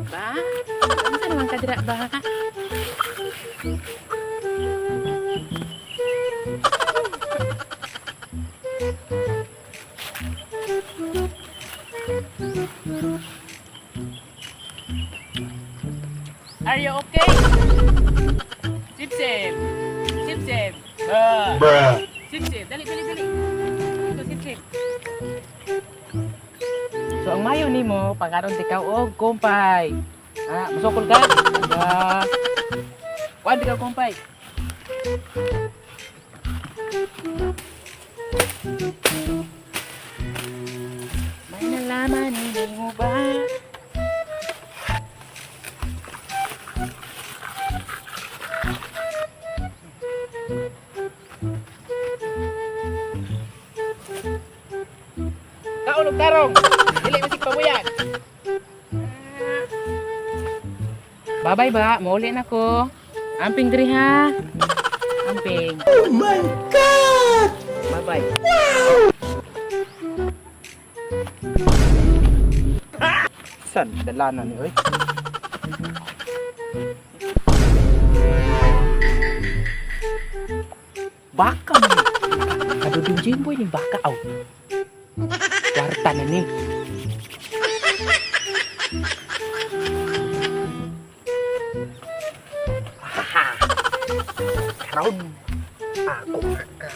Ba? Unsa naman ka dira ba? Are you okay? Sip sip. Sip sip. Bruh. Sip sip. Dali. Ito sip sip. So ang mayo nimo pagkaron tikaw og kumpay. Masukol ka? Kuan tikaw kumpay. May nalaman hindi mo ba? Kaulog tarong. Dili masig pabuyag. Bye-bye ba? Mauli na ko. Amping diri ha. Amping. Oh my God! Bye-bye. San dalanan ni oy. Baka man. Kadudong jimboy ni baka aw. Kwarta na ni. Karon ako ka.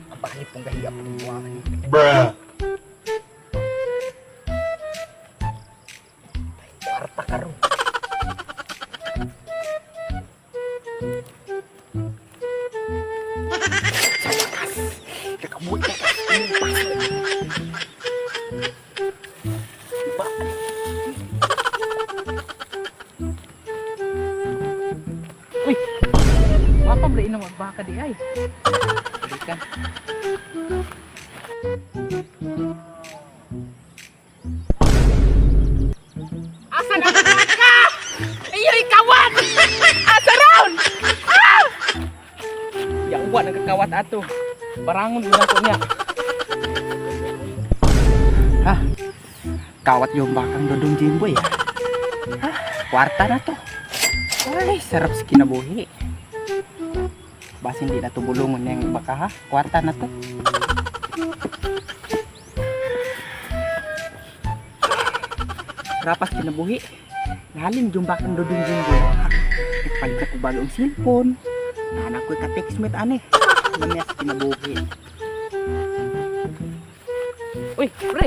Abali pong gahiyap ng buwangan ni. Bruh. Kwarta karon. Sa wakas, nakabuot na ka. Diba? Uy! Wapa bro ina magbaka di ay. Balik ka. Asa na ka? Ayoy kawat! Asa raon? Ya uwa nagkakawat ato. Barangon mo ko niya. Ha? Kawat yung bakang dodong jimboy ya. Ha? Kwarta na to. Ay, sarap sa kinabuhi. Basta hindi na to bulungon yung baka ha. Kwarta na to. Rapas kinabuhi. Nahalin yung bakang dodong jimboy. Nagpalit na ko bagong cellphone. Nahanap ko ka-textmate ane. Namaya sa kinabuhi. Uy, pre.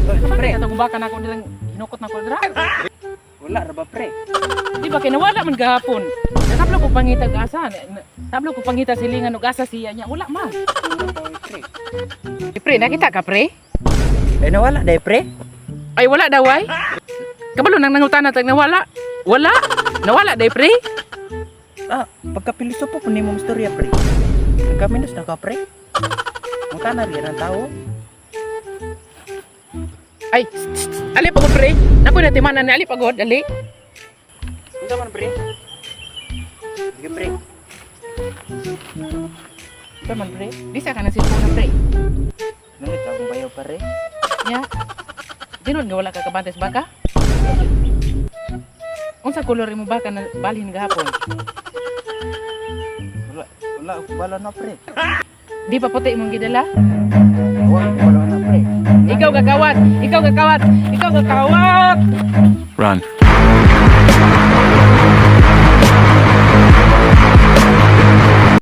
Pre, katong baka na ako nilang hinukot na ko dira. Wala ra ba pre? Di ba kinawala man gahapon? Natablo ko pangita og asa. Tablo ko pangita silingan og asa siya niya. Wala man. Wala ba pre? Pre, nakita ka pre? Eh nawala day pre? Ay wala daw ay. Kabalo nang nangutan tag nawala. Wala. Nawala day pre. Ah, pagkapiloso po ni mong istorya pre. Nagkaminos na ka pre. Muta na riyan ang tao. Ay, ali pagod pre. Nakoy na timanan ni ali pagod, ali. Unsa man pre? Sige pre. Unsa man pre? Bisa ka na cellphone pre. Ngunit akong bayaw pre. Nya. Dinon nga wala ka kabantes baka? Unsa kolor imong baka na balhin gahapon? Wala ako bala na pre. Di pa puti imong gidala? Wala na pre. Ikaw gakawat. Ikaw gakawat. Ikaw gakawat. Run.